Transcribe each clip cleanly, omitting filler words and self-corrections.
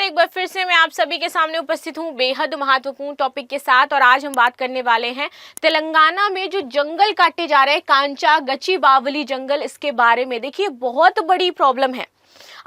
नमस्कार, एक बार फिर से मैं आप सभी के सामने उपस्थित हूँ बेहद महत्वपूर्ण टॉपिक के साथ। और आज हम बात करने वाले हैं तेलंगाना में जो जंगल काटे जा रहे हैं, कांचा गच्चीबावली जंगल, इसके बारे में। देखिए, बहुत बड़ी प्रॉब्लम है।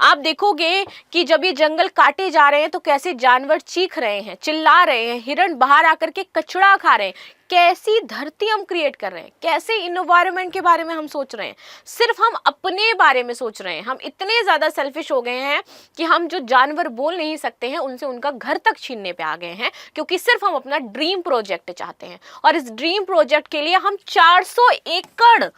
आप देखोगे कि जब ये जंगल काटे जा रहे हैं तो कैसे जानवर चीख रहे हैं, चिल्ला रहे हैं, हिरण बाहर आकर के कचड़ा खा रहे हैं। कैसी धरती हम क्रिएट कर रहे हैं, कैसे इन्वायरमेंट के बारे में हम सोच रहे हैं। सिर्फ हम अपने बारे में सोच रहे हैं। हम इतने ज़्यादा सेल्फिश हो गए हैं कि हम जो जानवर बोल नहीं सकते हैं उनसे उनका घर तक छीनने पे आ गए हैं, क्योंकि सिर्फ हम अपना ड्रीम प्रोजेक्ट चाहते हैं। और इस ड्रीम प्रोजेक्ट के लिए हम 400 एकड़,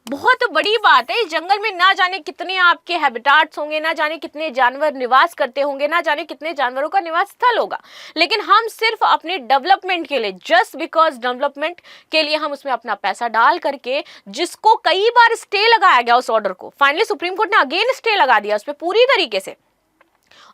बहुत बड़ी बात है। इस जंगल में ना जाने कितने आपके हैबिटाट्स होंगे, ना जाने कितने जानवर निवास करते होंगे, ना जाने कितने जानवरों का निवास स्थल होगा। लेकिन हम सिर्फ अपने डेवलपमेंट के लिए, जस्ट बिकॉज डेवलपमेंट के लिए, हम उसमें अपना पैसा डाल करके, जिसको कई बार स्टे लगाया गया उस ऑर्डर को, फाइनली सुप्रीम कोर्ट ने अगेन स्टे लगा दिया उस पर पूरी तरीके से,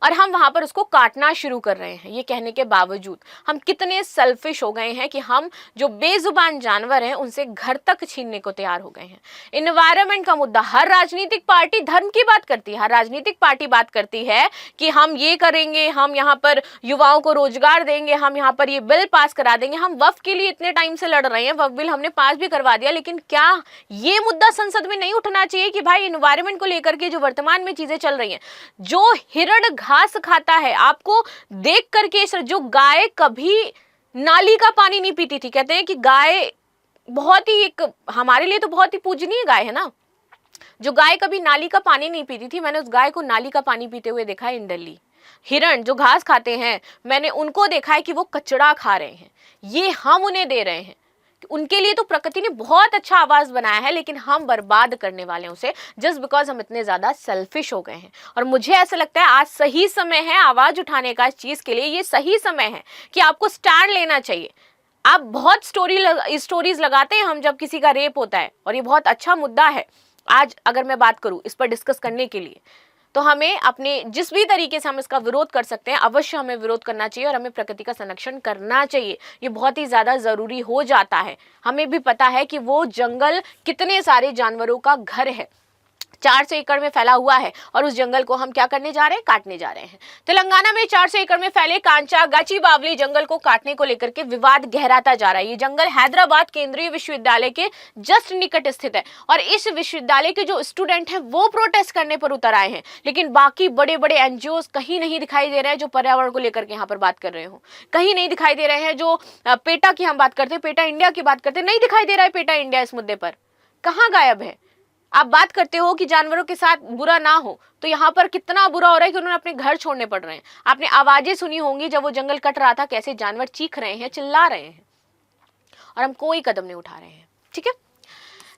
और हम वहां पर उसको काटना शुरू कर रहे हैं। ये कहने के बावजूद हम कितने सेल्फिश हो गए हैं कि हम जो बेजुबान जानवर हैं उनसे घर तक छीनने को तैयार हो गए हैं। इन्वायरमेंट का मुद्दा, हर राजनीतिक पार्टी धर्म की बात करती है, हर राजनीतिक पार्टी बात करती है कि हम ये करेंगे, हम यहाँ पर युवाओं को रोजगार देंगे, हम यहाँ पर ये बिल पास करा देंगे। हम वक्फ के लिए इतने टाइम से लड़ रहे हैं, वक्फ बिल हमने पास भी करवा दिया, लेकिन क्या ये मुद्दा संसद में नहीं उठना चाहिए कि भाई इन्वायरमेंट को लेकर के जो वर्तमान में चीजें चल रही हैं, जो हिरण घास खाता है, आपको देख करके, जो गाय कभी नाली का पानी नहीं पीती थी, कहते हैं कि गाय बहुत ही एक, हमारे लिए तो बहुत ही पूजनीय गाय है ना, जो गाय कभी नाली का पानी नहीं पीती थी, मैंने उस गाय को नाली का पानी पीते हुए देखा है इन दिल्ली। हिरण जो घास खाते हैं, मैंने उनको देखा है कि वो कचड़ा खा रहे हैं, ये हम उन्हें दे रहे हैं। उनके लिए तो प्रकृति ने बहुत अच्छा आवाज बनाया है, लेकिन हम बर्बाद करने वाले हैं उसे, जस्ट बिकॉज हम इतने ज्यादा सेल्फिश हो गए हैं। और मुझे ऐसा लगता है आज सही समय है आवाज उठाने का इस चीज के लिए। ये सही समय है कि आपको स्टैंड लेना चाहिए। आप बहुत स्टोरीज लगाते हैं हम जब किसी का रेप होता है, और ये बहुत अच्छा मुद्दा है। आज अगर मैं बात करूं इस पर डिस्कस करने के लिए, तो हमें अपने जिस भी तरीके से हम इसका विरोध कर सकते हैं, अवश्य हमें विरोध करना चाहिए और हमें प्रकृति का संरक्षण करना चाहिए। ये बहुत ही ज़्यादा ज़रूरी हो जाता है। हमें भी पता है कि वो जंगल कितने सारे जानवरों का घर है, 400 एकड़ में फैला हुआ है, और उस जंगल को हम क्या करने जा रहे हैं, काटने जा रहे हैं। तेलंगाना में 400 एकड़ में फैले कांचा गच्चीबावली जंगल को काटने को लेकर के विवाद गहराता जा रहा है। ये जंगल हैदराबाद केंद्रीय विश्वविद्यालय के जस्ट निकट स्थित है, और इस विश्वविद्यालय के जो स्टूडेंट हैं वो प्रोटेस्ट करने पर उतर आए हैं, लेकिन बाकी बड़े बड़े एनजीओ कहीं नहीं दिखाई दे रहे हैं जो पर्यावरण को लेकर के यहाँ पर बात कर रहे हो, कहीं नहीं दिखाई दे रहे हैं। जो पेटा की हम बात करते हैं, पेटा इंडिया की बात करते हैं, नहीं दिखाई दे रहा है पेटा इंडिया इस मुद्दे पर, कहाँ गायब है। आप बात करते हो कि जानवरों के साथ बुरा ना हो, तो यहाँ पर कितना बुरा हो रहा है कि उन्होंने अपने घर छोड़ने पड़ रहे हैं। आपने आवाजें सुनी होंगी जब वो जंगल कट रहा था, कैसे जानवर चीख रहे हैं, चिल्ला रहे हैं, और हम कोई कदम नहीं उठा रहे हैं। ठीक है,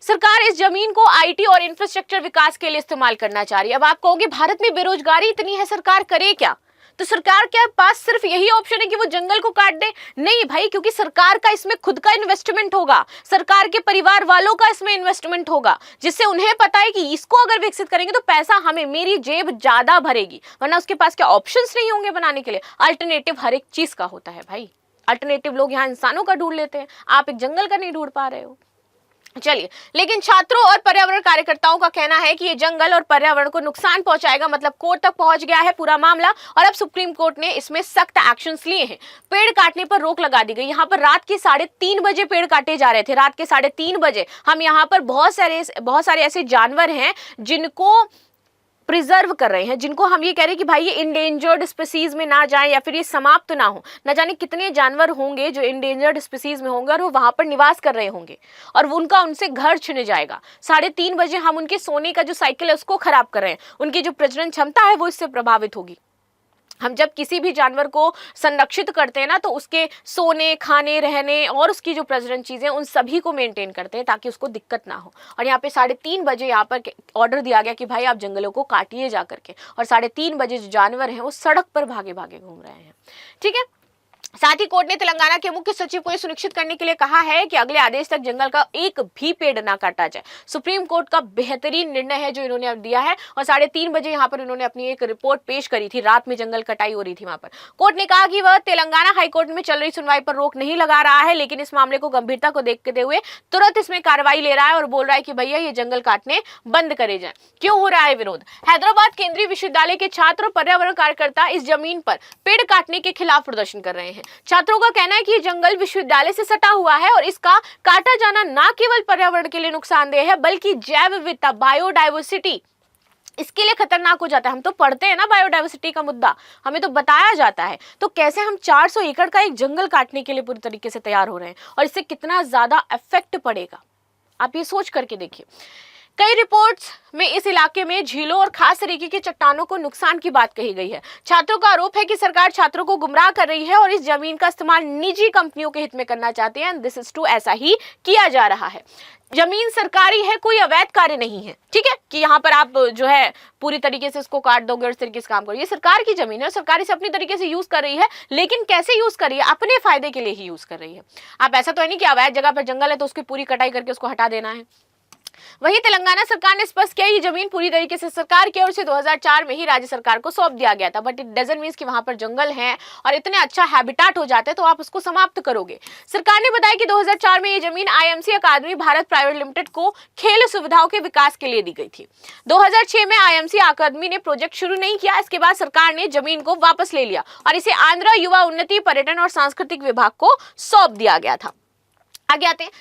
सरकार इस जमीन को आईटी और इंफ्रास्ट्रक्चर विकास के लिए इस्तेमाल करना चाह रही है। अब आप कहोगे भारत में बेरोजगारी इतनी है, सरकार करे क्या? तो सरकार के पास सिर्फ यही ऑप्शन है कि वो जंगल को काट दे? नहीं भाई, क्योंकि सरकार का इसमें खुद का इन्वेस्टमेंट होगा, सरकार के परिवार वालों का इसमें इन्वेस्टमेंट होगा, जिससे उन्हें पता है कि इसको अगर विकसित करेंगे तो पैसा हमें, मेरी जेब ज्यादा भरेगी, वरना उसके पास क्या ऑप्शंस नहीं होंगे बनाने के लिए। अल्टरनेटिव हर एक चीज का होता है भाई। अल्टरनेटिव लोग यहाँ इंसानों का ढूंढ लेते हैं, आप एक जंगल का नहीं ढूंढ पा रहे हो। चलिए, लेकिन छात्रों और पर्यावरण कार्यकर्ताओं का कहना है कि ये जंगल और पर्यावरण को नुकसान पहुंचाएगा, मतलब कोर्ट तक पहुंच गया है पूरा मामला, और अब सुप्रीम कोर्ट ने इसमें सख्त एक्शंस लिए हैं। पेड़ काटने पर रोक लगा दी गई। यहाँ पर रात के 3:30 बजे पेड़ काटे जा रहे थे, रात के 3:30 बजे। हम यहाँ पर बहुत सारे ऐसे जानवर हैं जिनको प्रिजर्व कर रहे हैं, जिनको हम ये कह रहे हैं कि भाई ये इंडेंजर्ड स्पीसीज में ना जाए, या फिर ये समाप्त ना हो। न जाने कितने जानवर होंगे जो इंडेंजर्ड स्पीसीज में होंगे और वो वहां पर निवास कर रहे होंगे, और उनका उनसे घर छिन जाएगा। 3:30 बजे हम उनके सोने का जो साइकिल है उसको खराब कर रहे हैं, उनकी जो प्रजनन क्षमता है वो इससे प्रभावित होगी। हम जब किसी भी जानवर को संरक्षित करते हैं ना, तो उसके सोने, खाने, रहने और उसकी जो प्रजनन चीजें, उन सभी को मेंटेन करते हैं ताकि उसको दिक्कत ना हो। और यहाँ पे 3:30 बजे यहाँ पर ऑर्डर दिया गया कि भाई आप जंगलों को काटिए जा करके, और 3:30 बजे जो जानवर हैं वो सड़क पर भागे भागे घूम रहे हैं। ठीक है, साथ ही कोर्ट ने तेलंगाना के मुख्य सचिव को यह सुनिश्चित करने के लिए कहा है कि अगले आदेश तक जंगल का एक भी पेड़ ना काटा जाए। सुप्रीम कोर्ट का बेहतरीन निर्णय है जो इन्होंने अब दिया है और 3:30 बजे यहाँ पर इन्होंने अपनी एक रिपोर्ट पेश करी थी। रात में जंगल कटाई हो रही थी वहां पर। कोर्ट ने कहा कि वह तेलंगाना हाईकोर्ट में चल रही सुनवाई पर रोक नहीं लगा रहा है, लेकिन इस मामले को गंभीरता को देखते हुए तुरंत इसमें कार्रवाई ले रहा है और बोल रहा है कि भैया ये जंगल काटने बंद करे जाए। क्यों हो रहा है विरोध? हैदराबाद केंद्रीय विश्वविद्यालय के छात्र और पर्यावरण कार्यकर्ता इस जमीन पर पेड़ काटने के खिलाफ प्रदर्शन कर रहे हैं। छात्रों का कहना है कि ये जंगल विश्वविद्यालय से सटा हुआ है और इसका काटा जाना न केवल पर्यावरण के लिए नुकसानदेह है बल्कि जैव विविधता, बायोडाइवर्सिटी, इसके लिए खतरनाक हो जाता है। हम तो पढ़ते हैं ना बायोडाइवर्सिटी का मुद्दा, हमें तो बताया जाता है। तो कैसे हम 400 एकड़ का एक जंगल काटने के लिए पूरी तरीके से तैयार हो रहे हैं और इससे कितना ज्यादा इफेक्ट पड़ेगा, आप ये सोच करके देखिए। कई रिपोर्ट्स में इस इलाके में झीलों और खास तरीके की चट्टानों को नुकसान की बात कही गई है। छात्रों का आरोप है कि सरकार छात्रों को गुमराह कर रही है और इस जमीन का इस्तेमाल निजी कंपनियों के हित में करना चाहते हैं। दिस इज ट्रू, ऐसा ही किया जा रहा है। जमीन सरकारी है, कोई अवैध कार्य नहीं है, ठीक है, कि यहाँ पर आप जो है पूरी तरीके से इसको काट दोगे और इस तरीके से काम करोगे। ये सरकार की जमीन है, सरकार इसे अपनी तरीके से यूज कर रही है, लेकिन कैसे यूज कर रही है? अपने फायदे के लिए ही यूज कर रही है। आप ऐसा तो है नहीं कि अवैध जगह पर जंगल है तो उसकी पूरी कटाई करके उसको हटा देना है। वहीं तेलंगाना सरकार ने स्पष्ट किया ये जमीन पूरी तरीके से सरकार की ओर से 2004 में ही राज्य सरकार को सौंप दिया गया था, बट इट डजंट मीन कि वहां पर जंगल है और इतने अच्छा हैबिटेट हो जाते हैं तो आप उसको समाप्त करोगे। सरकार ने बताया कि 2004 में ये जमीन आईएमसी अकादमी भारत प्राइवेट लिमिटेड को खेल सुविधाओं के विकास के लिए दी गई थी। 2006 में आईएमसी अकादमी ने प्रोजेक्ट शुरू नहीं किया। इसके बाद सरकार ने जमीन को वापस ले लिया और इसे आंध्र युवा उन्नति, पर्यटन और सांस्कृतिक विभाग को सौंप दिया गया था। आगे आते हैं।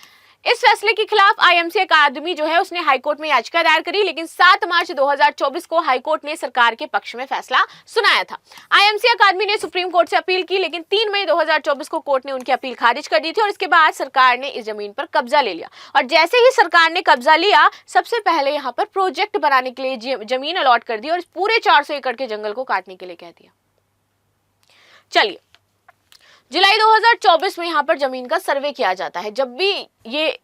इस फैसले के खिलाफ आईएमसी अकादमी जो है उसने हाईकोर्ट में याचिका दायर करी, लेकिन 7 मार्च 2024 को हाईकोर्ट ने सरकार के पक्ष में फैसला सुनाया था। आईएमसी अकादमी ने सुप्रीम कोर्ट से अपील की, लेकिन 3 मई 2024 को कोर्ट ने उनकी अपील खारिज कर दी थी और इसके बाद सरकार ने इस जमीन पर कब्जा ले लिया। और जैसे ही सरकार ने कब्जा लिया, सबसे पहले यहाँ पर प्रोजेक्ट बनाने के लिए जमीन अलॉट कर दी और पूरे 400 एकड़ के जंगल को काटने के लिए कह दिया। चलिए, जुलाई 2024 में यहाँ पर जमीन का सर्वे किया जाता है। जब भी ये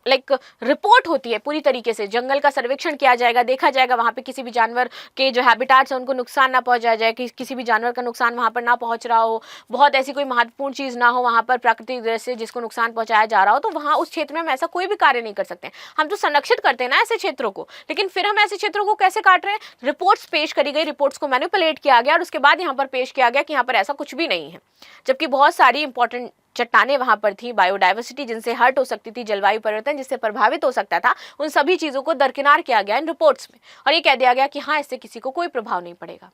रिपोर्ट होती है, पूरी तरीके से जंगल का सर्वेक्षण किया जाएगा, देखा जाएगा वहां पे किसी भी जानवर के जो हैबिटेट्स हैं उनको नुकसान ना पहुंचाया जाए, कि किसी भी जानवर का नुकसान वहां पर ना पहुंच रहा हो, बहुत ऐसी कोई महत्वपूर्ण चीज ना हो वहां पर प्राकृतिक दृश्य जिसको नुकसान पहुंचाया जा रहा हो, तो वहां उस क्षेत्र में हम ऐसा कोई भी कार्य नहीं कर सकते। हम तो संरक्षित करते हैं ना ऐसे क्षेत्रों को, लेकिन फिर हम ऐसे क्षेत्रों को कैसे काट रहे हैं? रिपोर्ट्स पेश करी गई, रिपोर्ट्स को मैनिपुलेट किया गया और उसके बाद यहाँ पर पेश किया गया कि यहाँ पर ऐसा कुछ भी नहीं है, जबकि बहुत सारी इंपॉर्टेंट चट्टानें वहां पर थी, बायोडाइवर्सिटी जिनसे हर्ट हो सकती थी, जलवायु परिवर्तन जिससे प्रभावित हो सकता था, उन सभी चीजों को दरकिनार किया गया इन रिपोर्ट्स में और ये कह दिया गया कि हाँ, इससे किसी को कोई प्रभाव नहीं पड़ेगा।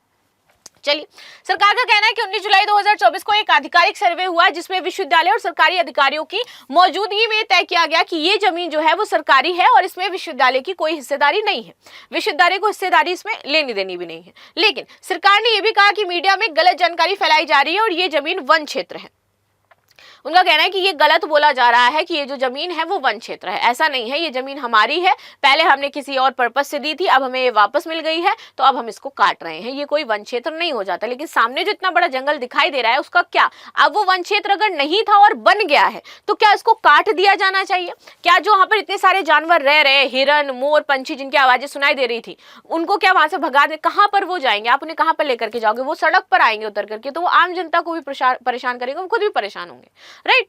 चलिए, सरकार का कहना है कि 19 जुलाई 2024 को एक आधिकारिक सर्वे हुआ जिसमें विश्वविद्यालय और सरकारी अधिकारियों की मौजूदगी में तय किया गया कि ये जमीन जो है वो सरकारी है और इसमें विश्वविद्यालय की कोई हिस्सेदारी नहीं है। विश्वविद्यालय को हिस्सेदारी इसमें लेनी देनी भी नहीं है। लेकिन सरकार ने यह भी कहा कि मीडिया में गलत जानकारी फैलाई जा रही है और ये जमीन वन क्षेत्र है। उनका कहना है कि ये गलत बोला जा रहा है कि ये जो जमीन है वो वन क्षेत्र है। ऐसा नहीं है, ये जमीन हमारी है, पहले हमने किसी और पर्पस से दी थी, अब हमें ये वापस मिल गई है तो अब हम इसको काट रहे हैं। ये कोई वन क्षेत्र नहीं हो जाता। लेकिन सामने जो इतना बड़ा जंगल दिखाई दे रहा है उसका क्या? अब वो वन क्षेत्र अगर नहीं था और बन गया है तो क्या इसको काट दिया जाना चाहिए? क्या जो वहां पर इतने सारे जानवर रह रहे, हिरन, मोर, पंछी जिनकी आवाजें सुनाई दे रही थी, उनको क्या वहां से भगा दे? कहां पर वो जाएंगे? आप उन्हें कहां पर लेकर के जाओगे? वो सड़क पर आएंगे उतर करके, तो वो आम जनता को भी परेशान करेंगे, वो खुद भी परेशान होंगे, राइट?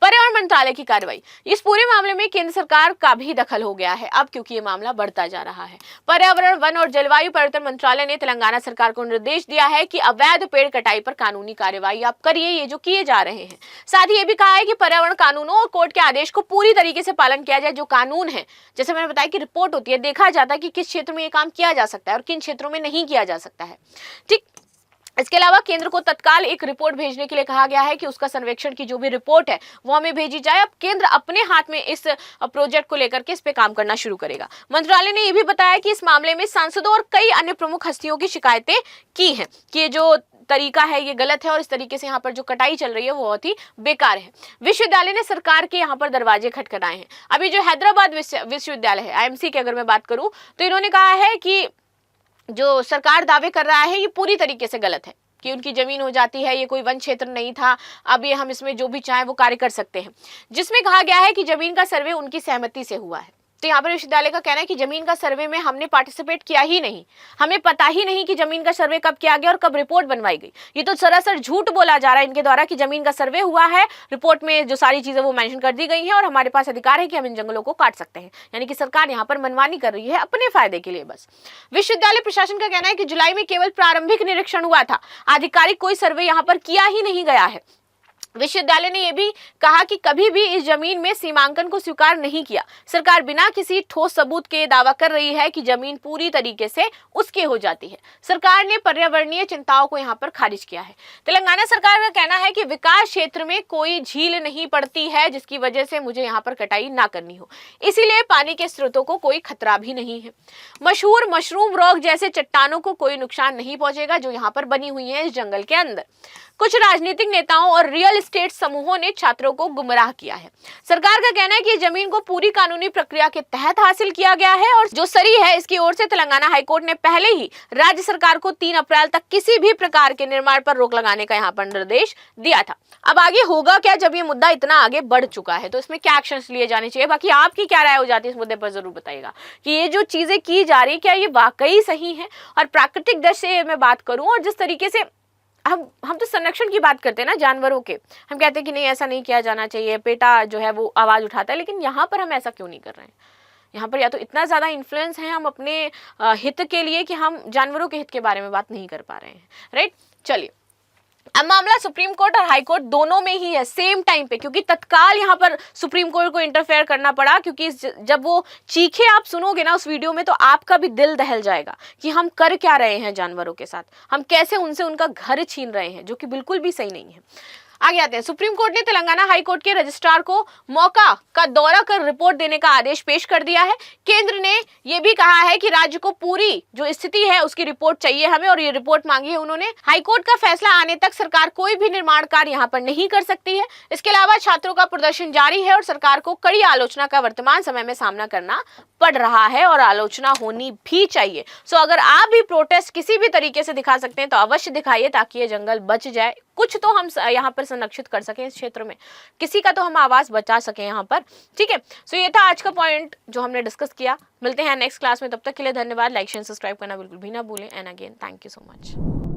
पर्यावरण मंत्रालय की कार्रवाई। इस पूरे मामले में केंद्र सरकार का भी दखल हो गया है अब, क्योंकि ये मामला बढ़ता जा रहा है। पर्यावरण, वन और जलवायु परिवर्तन मंत्रालय ने तेलंगाना सरकार को निर्देश दिया है कि अवैध पेड़ कटाई पर कानूनी कार्रवाई आप करिए, ये जो किए जा रहे हैं। साथ ही ये भी कहा है कि पर्यावरण कानूनों और कोर्ट के आदेश को पूरी तरीके से पालन किया जाए। जो कानून है, जैसे मैंने बताया कि रिपोर्ट होती है, देखा जाता है कि किस क्षेत्र में ये काम किया जा सकता है और किन क्षेत्रों में नहीं किया जा सकता है, ठीक। इसके अलावा केंद्र को तत्काल एक रिपोर्ट भेजने के लिए कहा गया है कि उसका सर्वेक्षण की जो भी रिपोर्ट है वो हमें भेजी जाए। अब केंद्र अपने हाथ में इस प्रोजेक्ट को लेकर के इस पे काम करना शुरू करेगा। मंत्रालय ने यह भी बताया कि इस मामले में सांसदों और कई अन्य प्रमुख हस्तियों की शिकायतें की हैं कि जो तरीका है ये गलत है और इस तरीके से यहाँ पर जो कटाई चल रही है वो बहुत ही बेकार है। विश्वविद्यालय ने सरकार के यहाँ पर दरवाजे खटखटाए हैं। अभी जो हैदराबाद विश्वविद्यालय है, आईएमसी की अगर मैं बात करूं, तो इन्होंने कहा है कि जो सरकार दावे कर रहा है ये पूरी तरीके से गलत है, कि उनकी जमीन हो जाती है, ये कोई वन क्षेत्र नहीं था, अब ये हम इसमें जो भी चाहें वो कार्य कर सकते हैं। जिसमें कहा गया है कि जमीन का सर्वे उनकी सहमति से हुआ है। तो यहाँ पर विश्वविद्यालय का कहना है कि जमीन का सर्वे में हमने पार्टिसिपेट किया ही नहीं, हमें पता ही नहीं कि जमीन का सर्वे कब किया गया और कब रिपोर्ट बनवाई गई। ये तो सरासर झूठ बोला जा रहा है इनके द्वारा कि जमीन का सर्वे हुआ है, रिपोर्ट में जो सारी चीजें वो मेंशन कर दी गई हैं और हमारे पास अधिकार है कि हम इन जंगलों को काट सकते हैं। यानी कि सरकार यहाँ पर मनमानी कर रही है अपने फायदे के लिए बस। विश्वविद्यालय प्रशासन का कहना है कि जुलाई में केवल प्रारंभिक निरीक्षण हुआ था, आधिकारिक कोई सर्वे यहाँ पर किया ही नहीं गया है। विश्वविद्यालय ने यह भी कहा कि कभी भी इस जमीन में सीमांकन को स्वीकार नहीं किया। सरकार बिना किसी ठोस सबूत के दावा कर रही है कि जमीन पूरी तरीके से उसकी हो जाती है। सरकार ने पर्यावरणीय चिंताओं को यहां पर खारिज किया है। तेलंगाना सरकार का कहना है कि विकास क्षेत्र में कोई झील नहीं पड़ती है जिसकी वजह से मुझे यहां पर कटाई ना करनी हो, इसीलिए पानी के स्रोतों को कोई खतरा भी नहीं है। मशहूर मशरूम रॉक जैसे चट्टानों को कोई नुकसान नहीं पहुंचेगा जो यहाँ पर बनी हुई है इस जंगल के अंदर। कुछ राजनीतिक नेताओं और रियल एस्टेट समूहों ने छात्रों को गुमराह किया है। सरकार का कहना है कि जमीन को पूरी कानूनी प्रक्रिया के तहत हासिल किया गया है और जो सरी है इसकी ओर से तेलंगाना हाईकोर्ट ने पहले ही राज्य सरकार को 3 अप्रैल तक किसी भी प्रकार के निर्माण पर रोक लगाने का यहाँ पर निर्देश दिया था। अब आगे होगा क्या जब ये मुद्दा इतना आगे बढ़ चुका है, तो इसमें क्या एक्शन लिए जाने चाहिए? बाकी आपकी क्या राय हो जाती है इस मुद्दे पर जरूर बताइएगा कि ये जो चीजें की जा रही है क्या ये वाकई सही है। और प्राकृतिक दृष्टि से मैं बात करूं और जिस तरीके से हम तो संरक्षण की बात करते हैं ना जानवरों के, हम कहते हैं कि नहीं ऐसा नहीं किया जाना चाहिए, पेटा जो है वो आवाज उठाता है, लेकिन यहाँ पर हम ऐसा क्यों नहीं कर रहे हैं? यहाँ पर या तो इतना ज्यादा इन्फ्लुएंस है हम अपने हित के लिए कि हम जानवरों के हित के बारे में बात नहीं कर पा रहे हैं, राइट। चलिए, अब मामला सुप्रीम कोर्ट और हाई कोर्ट दोनों में ही है सेम टाइम पे, क्योंकि तत्काल यहाँ पर सुप्रीम कोर्ट को इंटरफेयर करना पड़ा, क्योंकि जब वो चीखे आप सुनोगे ना उस वीडियो में तो आपका भी दिल दहल जाएगा कि हम कर क्या रहे हैं जानवरों के साथ, हम कैसे उनसे उनका घर छीन रहे हैं, जो कि बिल्कुल भी सही नहीं है। आगे आते हैं। सुप्रीम कोर्ट ने तेलंगाना हाई कोर्ट के रजिस्ट्रार को मौका का दौरा कर रिपोर्ट देने का आदेश पेश कर दिया है। केंद्र ने यह भी कहा है कि राज्य को पूरी जो स्थिति है उसकी रिपोर्ट चाहिए हमें, और ये रिपोर्ट मांगी है उन्होंने। हाई कोर्ट का फैसला आने तक सरकार कोई भी निर्माण कार्य यहाँ पर नहीं कर सकती है। इसके अलावा छात्रों का प्रदर्शन जारी है और सरकार को कड़ी आलोचना का वर्तमान समय में सामना करना पड़ रहा है और आलोचना होनी भी चाहिए। सो अगर आप भी प्रोटेस्ट किसी भी तरीके से दिखा सकते हैं तो अवश्य दिखाइए, ताकि ये जंगल बच जाए, कुछ तो हम यहाँ पर संरक्षित कर सकें इस क्षेत्र में, किसी का तो हम आवाज बचा सकें यहाँ पर, ठीक है। सो ये था आज का पॉइंट जो हमने डिस्कस किया। मिलते हैं नेक्स्ट क्लास में, तब तक के लिए धन्यवाद। लाइक शेयर सब्सक्राइब करना बिल्कुल भी ना भूलें। And again thank you so much.